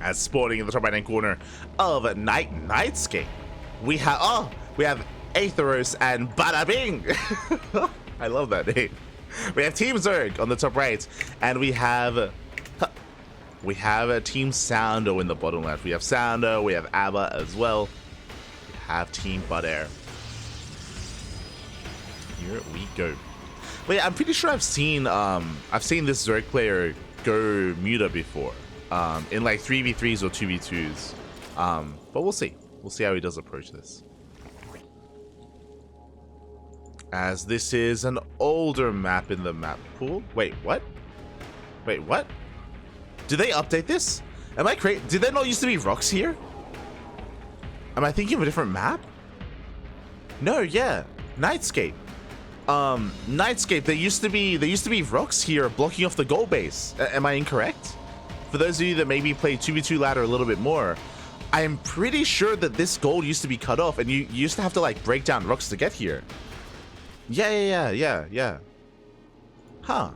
As spawning in the top right hand corner of Nightscape, we have Aetheros and Bada Bing. I love that name. We have Team Zerg on the top right, and we have a Team Saundo in the bottom left. We have Saundo, we have Abba as well. We have Team Bud Air. Here we go. But yeah, I'm pretty sure I've seen this Zerg player go Muta before. In like 3v3s or 2v2s. But we'll see. We'll see how he does approach this. As this is an older map in the map pool. Wait, what? Wait, what? Did they update this? Am I crazy? Did there not used to be rocks here? Am I thinking of a different map? No, yeah. Nightscape. Nightscape, there used to be rocks here blocking off the goal base. Am I incorrect? For those of you that maybe play 2v2 ladder a little bit more, I am pretty sure that this gold used to be cut off and you used to have to like break down rocks to get here. Yeah. Huh.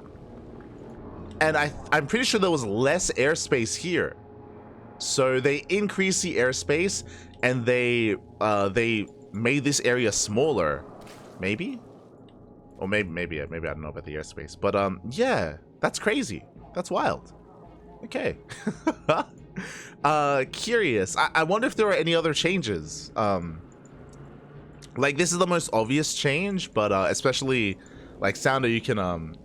And I'm pretty sure there was less airspace here. So they increased the airspace and they made this area smaller. Maybe? Or maybe I don't know about the airspace. But yeah, that's crazy. That's wild. Okay. Curious. I wonder if there are any other changes. Like this is the most obvious change, but especially like Saundo,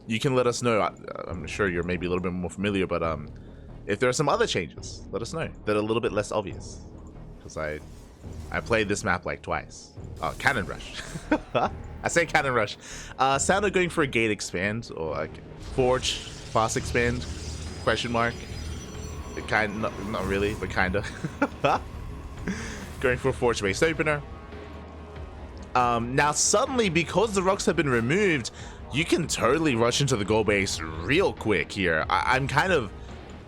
you can let us know. I'm sure you're maybe a little bit more familiar, but if there are some other changes, let us know that are a little bit less obvious. Because I played this map like twice. Cannon Rush. I say Cannon Rush. Saundo going for a gate expand or like Forge fast expand? Question mark. Not really, but kinda. Going for a Forge based opener. Now suddenly, because the rocks have been removed, you can totally rush into the goal base real quick here. I'm kind of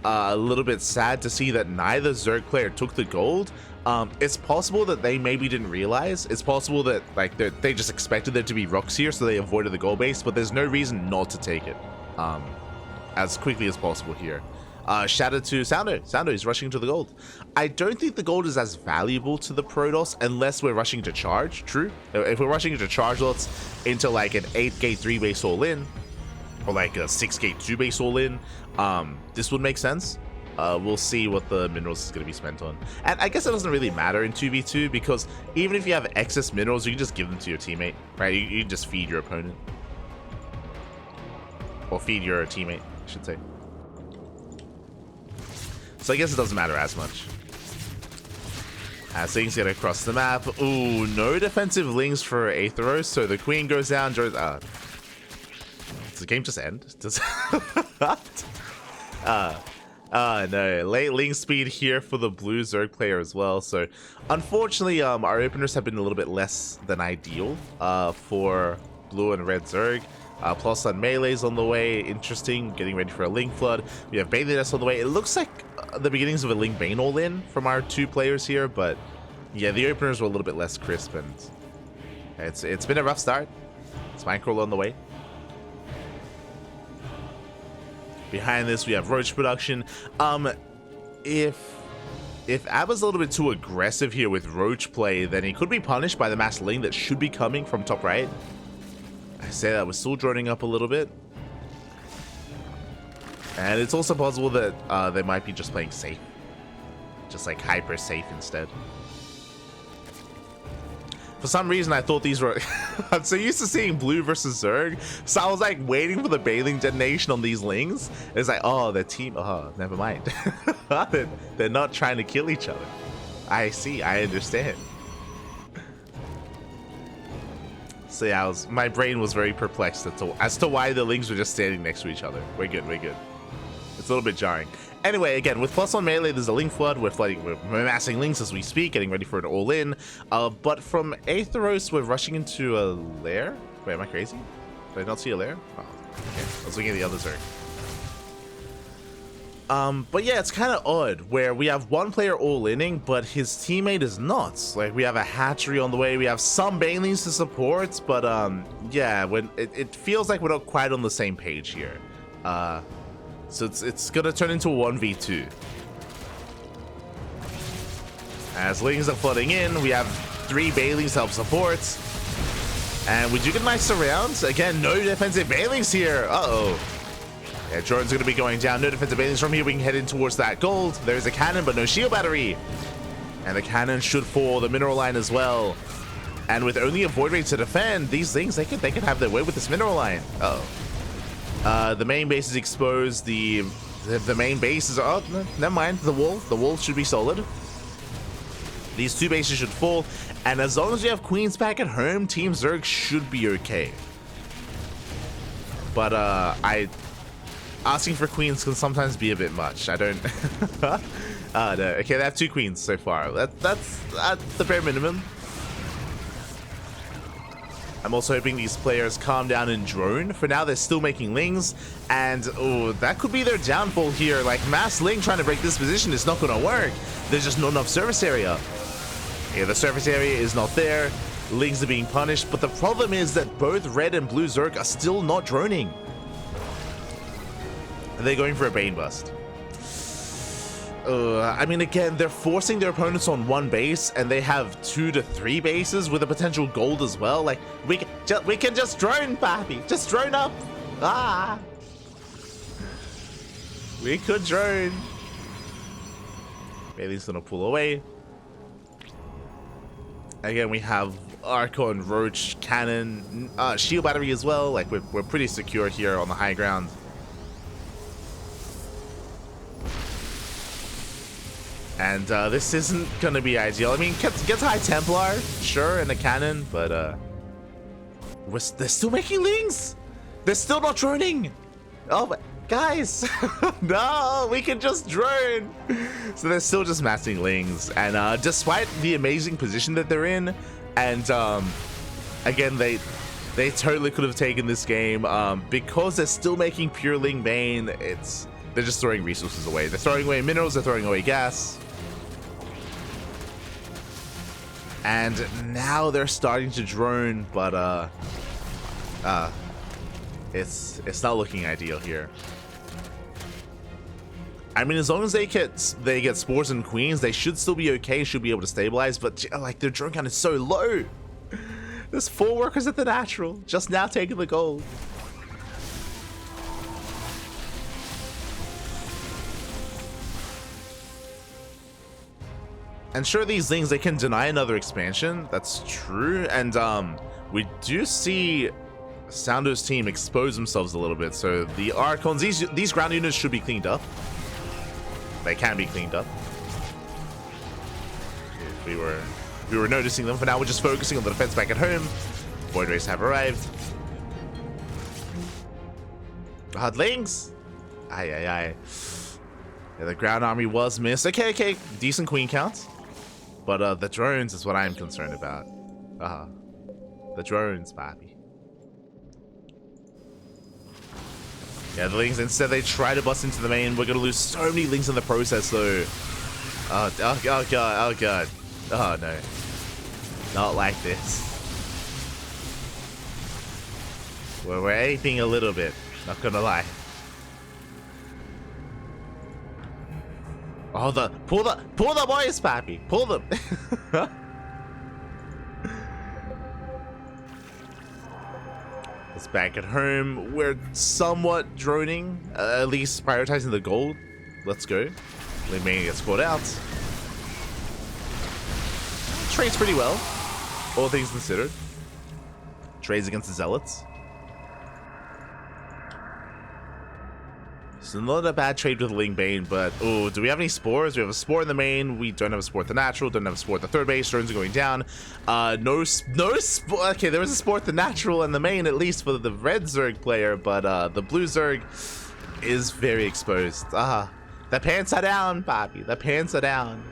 a little bit sad to see that neither Zerg player took the gold. It's possible that they maybe didn't realize. It's possible that like they just expected there to be rocks here, so they avoided the goal base, but there's no reason not to take it as quickly as possible here. Shout out to Saundo. Saundo is rushing to the gold. I don't think the gold is as valuable to the Protoss unless we're rushing to charge. True. If we're rushing to charge lots into like an 8 gate 3 base all in, or like a 6 gate 2 base all in, this would make sense. We'll see what the minerals is going to be spent on. And I guess it doesn't really matter in 2v2 because even if you have excess minerals, you can just give them to your teammate, right? You just feed your opponent. Or feed your teammate, I should say. So I guess it doesn't matter as much. As things get across the map. Ooh, no defensive links for Aetheros, so the queen goes down. Does the game just end? Does no, late link speed here for the blue Zerg player as well. So unfortunately, our openers have been a little bit less than ideal for blue and red Zerg. Plus on melee's on the way. Interesting, getting ready for a link flood. We have Bathing Nest on the way. It looks like the beginnings of a Link Bane all in from our two players here, but yeah, the openers were a little bit less crisp, and it's been a rough start. Spinecrawl on the way. Behind this, we have Roach production. If Abba's a little bit too aggressive here with Roach play, then he could be punished by the mass link that should be coming from top right. I say that we're still droning up a little bit. And it's also possible that they might be just playing safe. Just like hyper safe instead. For some reason, I thought these were... I'm so used to seeing blue versus Zerg. So I was like waiting for the bathing detonation on these links. It's like, oh, their team... Oh, never mind. They're not trying to kill each other. I see. I understand. So yeah, my brain was very perplexed as to why the links were just standing next to each other. We're good. It's a little bit jarring. Anyway, again, with plus on melee, there's a link flood. We're amassing links as we speak, getting ready for an all-in. But from Aetheros, we're rushing into a lair. Wait, am I crazy? Did I not see a lair? Oh, okay. I was looking at the other Zerg. But yeah, it's kind of odd where we have one player all-inning, but his teammate is not. Like, we have a hatchery on the way, we have some Banelings to support, but yeah, when it feels like we're not quite on the same page here. So it's gonna turn into a 1v2. As Lings are flooding in, we have 3 Bailings to help support. And we do get nice surrounds. Again, no defensive Bailings here. Uh-oh. Yeah, drone's going to be going down. No defensive Bailings from here. We can head in towards that gold. There's a cannon, but no shield battery. And the cannon should fall. The mineral line as well. And with only a void rate to defend, these things, they could have their way with this mineral line. Uh-oh. The main base is exposed. The main base is... Oh, no, never mind. The wall should be solid. These 2 bases should fall. And as long as we have queens back at home, Team Zerg should be okay. But asking for queens can sometimes be a bit much. I don't... no. Okay, they have 2 queens so far. That's the bare minimum. I'm also hoping these players calm down and drone. For now, they're still making lings. And, oh, that could be their downfall here. Like, mass ling trying to break this position is not going to work. There's just not enough surface area. Yeah, the surface area is not there. Lings are being punished. But the problem is that both red and blue Zerg are still not droning. They're going for a Bane Bust. I mean, again, they're forcing their opponents on 1 base, and they have 2 to 3 bases with a potential gold as well. Like, we can just drone, papi. Just drone up. Ah. We could drone. Bailey's gonna pull away. Again, we have Archon, Roach, Cannon, Shield Battery as well. Like, we're pretty secure here on the high ground. And this isn't going to be ideal. I mean, gets High Templar, sure, and a cannon, but they're still making lings. They're still not droning. Oh, but guys, no, we can just drone. So they're still just massing lings. And despite the amazing position that they're in, and again, they totally could have taken this game. Because they're still making pure Ling Bane, they're just throwing resources away. They're throwing away minerals, they're throwing away gas. And now they're starting to drone, but it's not looking ideal here. I mean, as long as they get spores and queens, they should still be okay, should be able to stabilize, but like their drone count is so low. There's 4 workers at the natural, just now taking the gold. And sure, these things, they can deny another expansion. That's true. And we do see Saundo's team expose themselves a little bit. So the Archons, these ground units should be cleaned up. They can be cleaned up. If we were noticing them. For now, we're just focusing on the defense back at home. Void Rays have arrived. Hardlings. Aye, aye, aye. Yeah, the ground army was missed. Okay. Decent queen count. But the drones is what I'm concerned about. The drones, papi. Yeah, the lings, instead they try to bust into the main. We're gonna lose so many lings in the process, though. Oh god. Oh no. Not like this. We're aping a little bit, not gonna lie. Oh, pull the boys, papi. Pull them. It's back at home. We're somewhat droning, at least prioritizing the gold. Let's go. Limania gets caught out. Trades pretty well, all things considered. Trades against the Zealots. So not a bad trade with Ling Bane, but oh, do we have any spores? We have a spore in the main. We don't have a spore at the natural. Don't have a spore at the third base. Drones are going down. No spore. Okay, there was a spore at the natural and the main, at least for the red Zerg player, but the blue Zerg is very exposed. The pants are down, Bobby. The pants are down.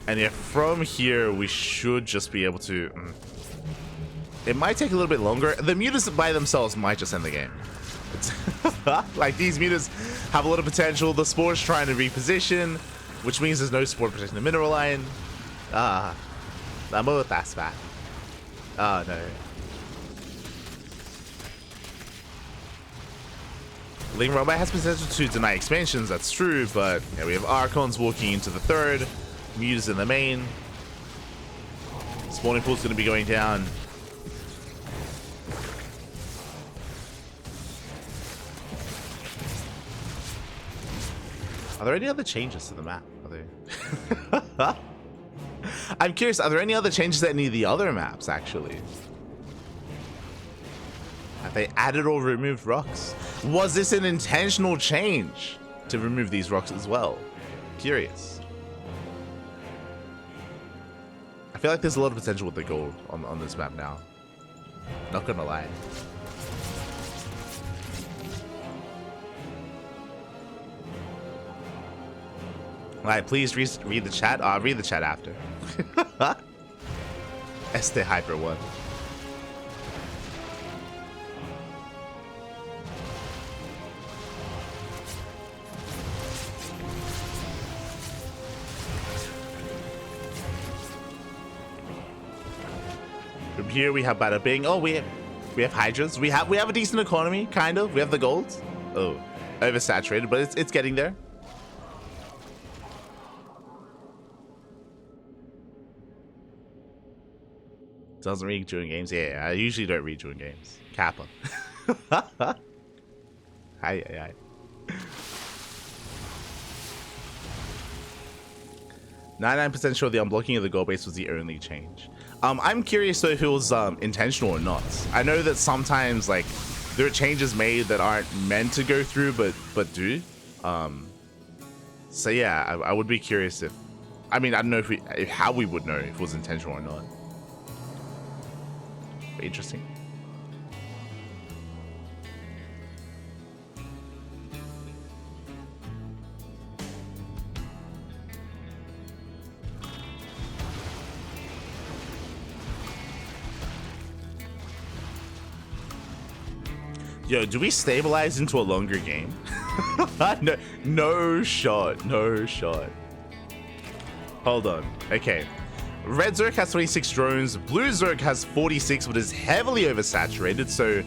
And yeah, from here, we should just be able to... It might take a little bit longer. The mutas by themselves might just end the game. Like, these mutas have a lot of potential. The spore's trying to reposition, which means there's no spore protecting the mineral line. That's bad. Oh, no. Ling Robot has potential to deny expansions, that's true, but yeah, we have Archons walking into the third, Muta's in the main. Spawning pool's gonna be going down. Are there any other changes to the map? Are there? I'm curious, are there any other changes to any of the other maps, actually? Have they added or removed rocks? Was this an intentional change to remove these rocks as well? Curious. I feel like there's a lot of potential with the gold on this map now. Not gonna lie. Alright, please read the chat. I'll read the chat after. Este Hyper 1. From here we have Bada Bing. Oh, we have Hydras. We have a decent economy, kind of. We have the gold. Oh, oversaturated, but it's getting there. Doesn't read during games. Yeah, I usually don't read during games. Kappa. Hi. 99% sure the unblocking of the goal base was the only change. I'm curious though if it was intentional or not. I know that sometimes like there are changes made that aren't meant to go through, but do. So yeah, I would be curious if. I mean, I don't know how we would know if it was intentional or not. Interesting. Yo, do we stabilize into a longer game? No shot. Hold on. Okay. Red Zerg has 26 drones. Blue Zerg has 46, but is heavily oversaturated. So,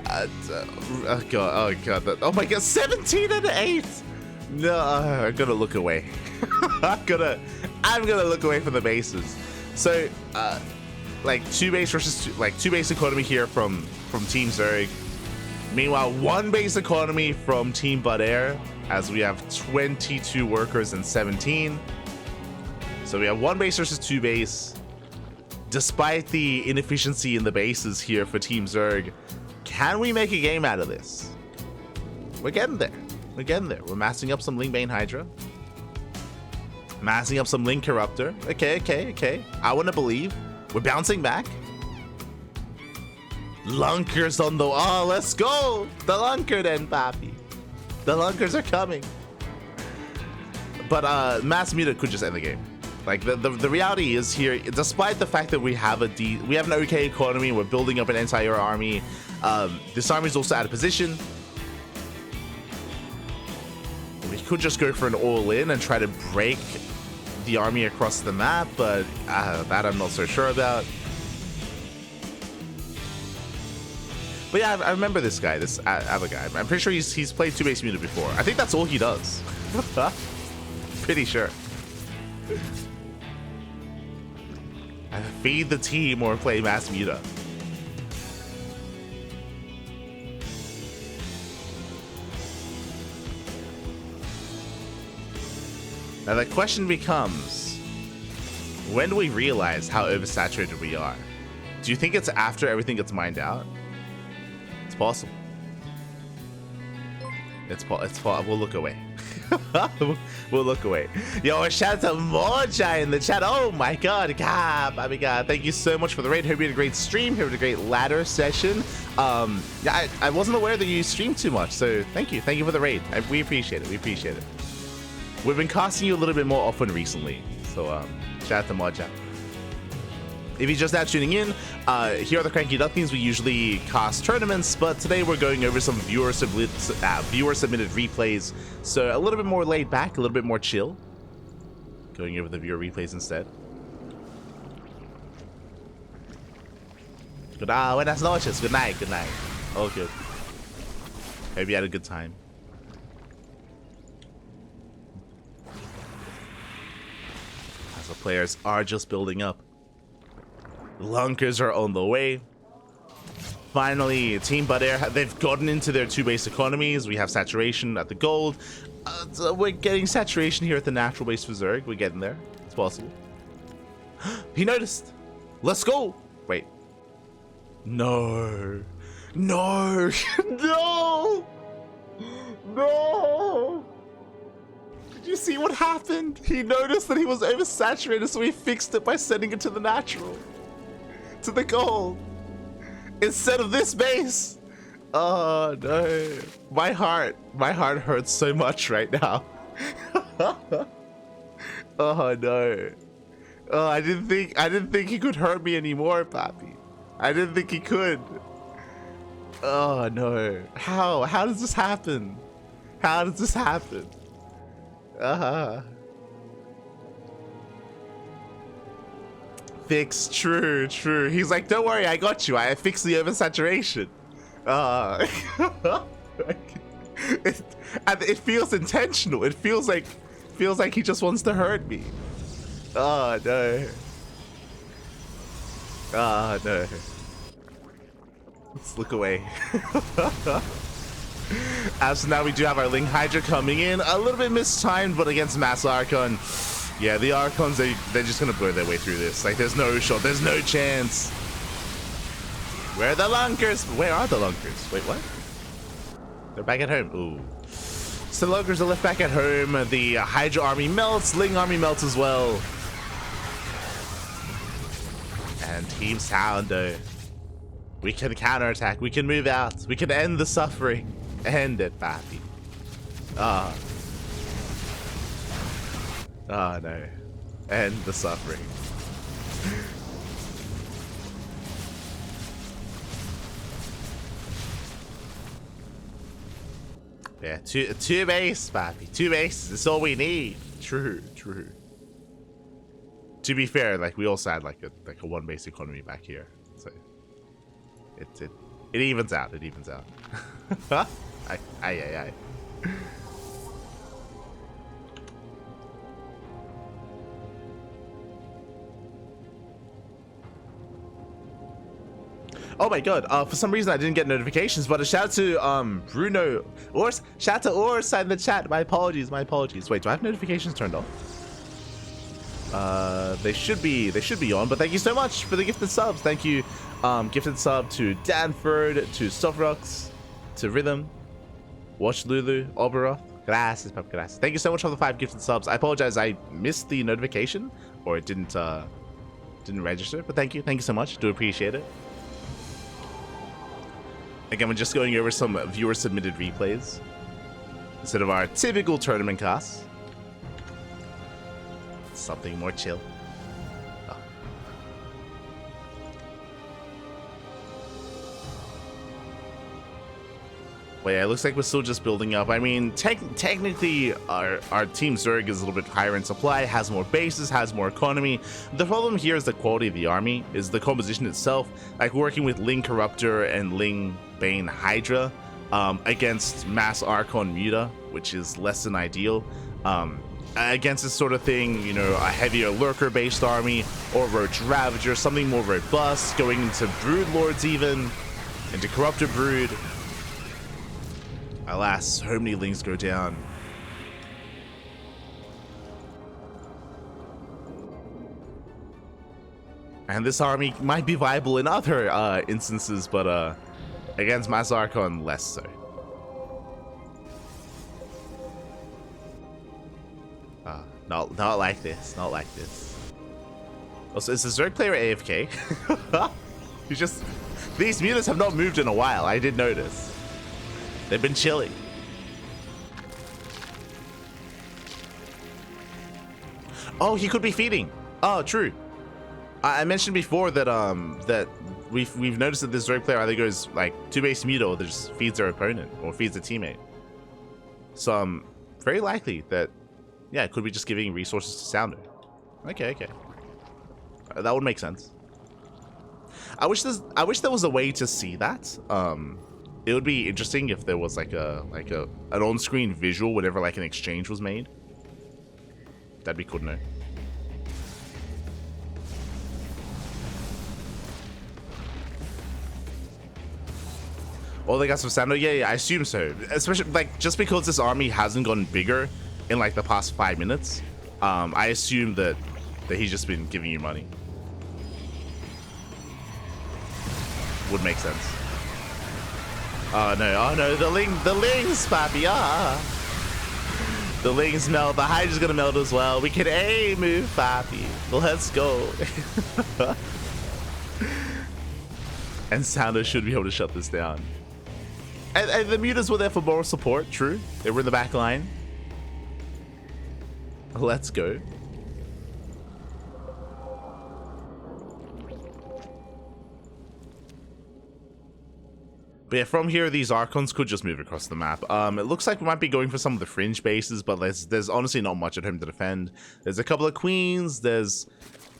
oh god, oh my god, 17 and 8. No, I'm gonna look away. I'm gonna look away from the bases. So, like two base economy here from Team Zerg. Meanwhile, one base economy from Team Bud Air, as we have 22 workers and 17. So we have one base versus two base. Despite the inefficiency in the bases here for Team Zerg, can we make a game out of this? We're getting there. We're massing up some Lingbane Hydra. Massing up some Ling Corruptor. Okay. I want to believe. We're bouncing back. Lunkers on the... Oh, let's go! The Lunker then, papi. The Lunkers are coming. But Mass Muta could just end the game. Like the reality is here, despite the fact that we have an okay economy, we're building up an entire army. This army is also out of position. We could just go for an all-in and try to break the army across the map, but that I'm not so sure about. But yeah, I remember this guy, this other guy. I'm pretty sure he's played 2-base Muta before. I think that's all he does. Pretty sure. Either feed the team or play Mass Muta. Now the question becomes, when do we realize how oversaturated we are? Do you think it's after everything gets mined out? It's possible. It's possible. We'll look away. We'll look away. Yo, shout out to Moja in the chat. Oh my god, Cap. I mean, God, thank you so much for the raid. Hope you had a great stream. Hope you had a great ladder session. Yeah, I wasn't aware that you streamed too much, so thank you. Thank you for the raid. We appreciate it. We've been casting you a little bit more often recently, so shout out to Moja. If you're just now tuning in, here are the Cranky Ducklings. We usually cast tournaments, but today we're going over some viewer-submitted replays. So a little bit more laid back, a little bit more chill. Going over the viewer replays instead. Buenas noches. Good night. All good. Hope you had a good time. As the players are just building up. The Lunkers are on the way. Finally, Team Bud Air, they've gotten into their 2 base economies. We have saturation at the gold. So we're getting saturation here at the natural base for Zerg. We're getting there. It's possible. He noticed. Let's go. Wait. No. No. No. No. Did you see what happened? He noticed that he was oversaturated, so he fixed it by sending it to the natural. To the gold. Instead of this base. Oh no. My heart hurts so much right now. Oh no. Oh, I didn't think he could hurt me anymore, Papi. I didn't think he could. Oh no. How does this happen? How does this happen? Fix, true. He's like, don't worry, I got you. I fixed the oversaturation. It feels intentional. It feels like he just wants to hurt me. Oh no. Oh no. Let's look away. As now we do have our Ling Hydra coming in. A little bit mistimed, but against Mass Archon. Yeah, the Archons, they're just gonna blow their way through this. Like, there's no shot, there's no chance. Where are the Lunkers? Where are the Lunkers? Wait, what? They're back at home. Ooh. So the Lunkers are left back at home. The Hydra army melts, Ling army melts as well. And Team Saundo. We can counterattack, we can move out, we can end the suffering. End it, Papi. Oh no. End the suffering. Yeah, two base, Papi. 2 base is all we need. True. To be fair, like, we also had like a 1 base economy back here. So it evens out. It evens out. Aye. Oh my god, for some reason I didn't get notifications, but a shout out to Bruno, or shout out to Ors in the chat. My apologies. Wait, do I have notifications turned off? They should be on, but thank you so much for the gifted subs. Thank you, gifted sub to Danford, to Sofrox, to Rhythm, Watch Lulu, Oberoth. Gracias, Pap, gracias. Thank you so much for the 5 gifted subs. I apologize, I missed the notification, or it didn't register, but thank you so much. Do appreciate it. Again, we're just going over some viewer submitted replays instead of our typical tournament casts. Something more chill. Oh. Well, yeah, it looks like we're still just building up. I mean, technically, our Team Zerg is a little bit higher in supply, has more bases, has more economy. The problem here is the quality of the army, is the composition itself. Like, working with Ling Corruptor and Ling Bane Hydra against Mass Archon Muta, which is less than ideal. Against this sort of thing, you know, a heavier lurker-based army, or Roach Ravager, something more robust, going into Brood Lords even, into Corruptor Brood. Alas, so many Lings go down. And this army might be viable in other instances, but against Mass Archon, less so. Not like this. Not like this. Also, is the Zerg player AFK? These mutants have not moved in a while. I did notice. They've been chilling. Oh, he could be feeding. Oh, true. I mentioned before that that we've noticed that this Zerg player either goes like 2 base mute or just feeds their opponent or feeds a teammate. So very likely that, yeah, could be just giving resources to Saundo. Okay. That would make sense. I wish there was a way to see that. It would be interesting if there was like an on-screen visual whenever like an exchange was made. That'd be cool to know. Oh, they got some Saundo? Yeah, I assume so. Especially like just because this army hasn't gotten bigger in like the past 5 minutes, I assume that he's just been giving you money. Would make sense. Oh no, the lings, papi, The lings melt, the Hydra's gonna melt as well. We can move, papi. Let's go. And Saundo should be able to shut this down. And the mutas were there for moral support, true. They were in the back line. Let's go. But yeah, from here, these Archons could just move across the map. It looks like we might be going for some of the fringe bases, but there's honestly not much at home to defend. There's a couple of queens. There's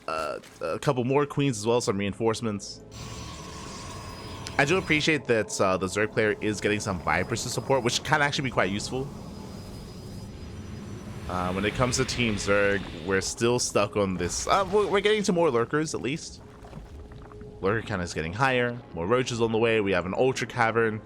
a couple more queens as well, some reinforcements. I do appreciate that the Zerg player is getting some Vipers to support, which can actually be quite useful. When it comes to Team Zerg, we're still stuck on this. We're getting to more Lurkers, at least. Lurker count is getting higher. More Roaches on the way. We have an Ultra Cavern,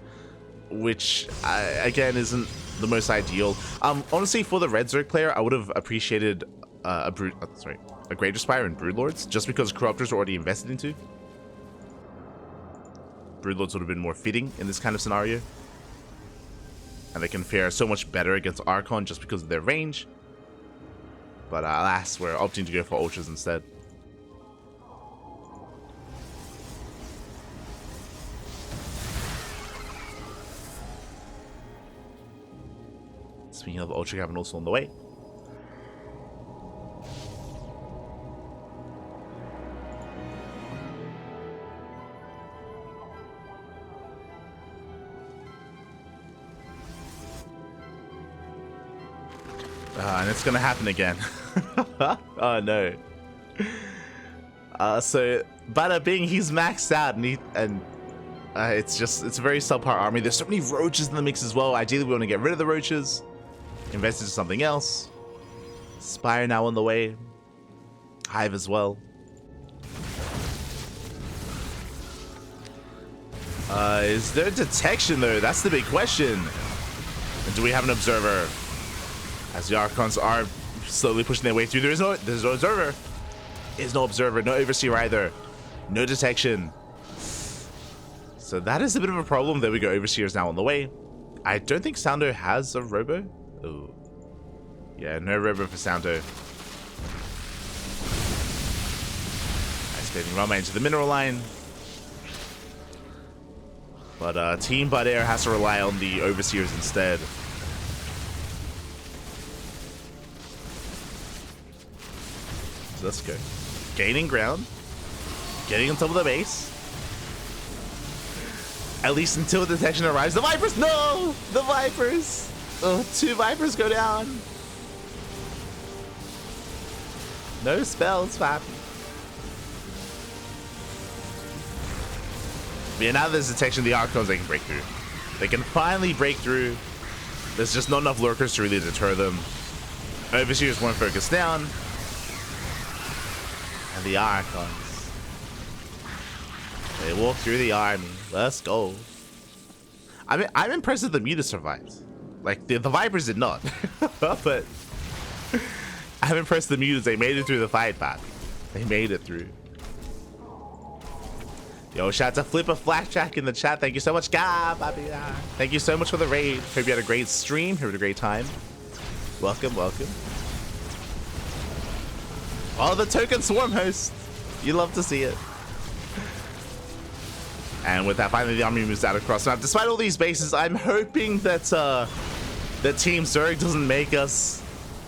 which, again, isn't the most ideal. Honestly, for the Red Zerg player, I would have appreciated a Greater Spire and Broodlords, just because Corruptors are already invested into. Broodlords would have been more fitting in this kind of scenario. And they can fare so much better against Archon just because of their range. But alas, we're opting to go for Ultras instead. Speaking of Ultra Cavern, also on the way. And it's gonna happen again. Oh no. So Bada Bing, he's maxed out, and it's a very subpar army. There's so many Roaches in the mix as well. Ideally, we want to get rid of the Roaches, invest into something else. Spire now on the way. Hive as well. Is there detection though? That's the big question. And do we have an observer? As the Archons are slowly pushing their way through, there's no observer. There's no observer, no overseer either. No detection. So that is a bit of a problem. There we go, overseers now on the way. I don't think Saundo has a robo. Oh. Yeah, no robo for Saundo. Isolating Rama into the mineral line. But Team Bud Air has to rely on the overseers instead. So let's go. Gaining ground. Getting on top of the base. At least until detection arrives. The Vipers! No! The Vipers! Oh, 2 Vipers go down. No spells, papi. Yeah, now there's detection. The Archons, they can break through. They can finally break through. There's just not enough Lurkers to really deter them. Overseers won't focus down. And the Archons, they walk through the army. Let's go. I'm impressed that the Muta survived. Like, the Vipers did not. But I'm impressed the Mutas, they made it through the fight, papi. They made it through. Yo, shout out to Flip a Flapjack in the chat. Thank you so much, papi. Thank you so much for the raid. Hope you had a great stream. Hope you had a great time. Welcome, welcome. Oh, the token swarm host. You love to see it. And with that, finally the army moves out across the map. Despite all these bases, I'm hoping that that Team Zerg doesn't make us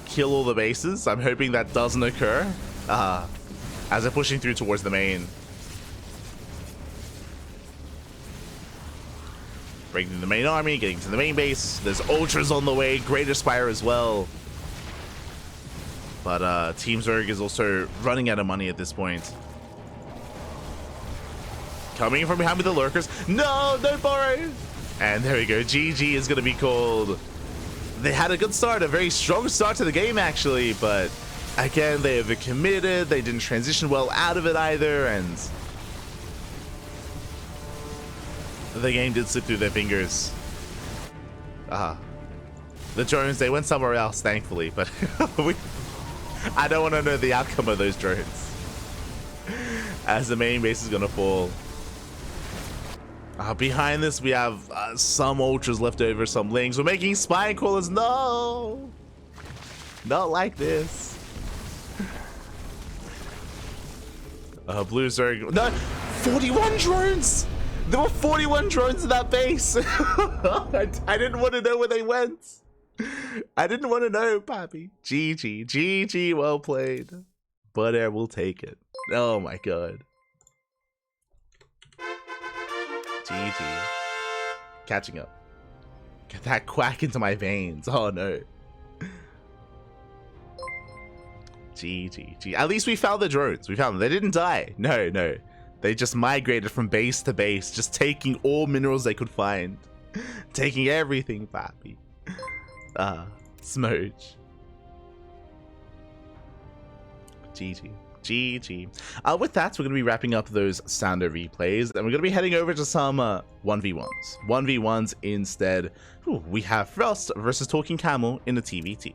kill all the bases. I'm hoping that doesn't occur as they're pushing through towards the main. Breaking through the main army, getting to the main base. There's Ultras on the way, Greater Spire as well. But Team Zerg is also running out of money at this point. Coming from behind with the Lurkers. No, don't borrow. And there we go. GG is going to be called. They had a good start, a very strong start to the game, actually. But again, they overcommitted. They didn't transition well out of it either. And the game did slip through their fingers. The drones, they went somewhere else, thankfully. But I don't want to know the outcome of those drones, as the main base is going to fall. Behind this, we have some ultras left over, some lings. We're making spine crawlers. No, not like this. Blue Zerg. No, 41 drones. There were 41 drones in that base. I didn't want to know where they went. I didn't want to know, Pappy. GG, GG, well played. But Air will take it. Oh my god. GG. Catching up. Get that quack into my veins. Oh no. GG. At least we found the drones. We found them. They didn't die. No, no. They just migrated from base to base, just taking all minerals they could find. Taking everything, Pappy. Smooch. GG. GG. With that, we're going to be wrapping up those Saundo replays, and we're going to be heading over to some 1v1s. 1v1s instead. Ooh, we have Frost versus Talking Camel in the TVT.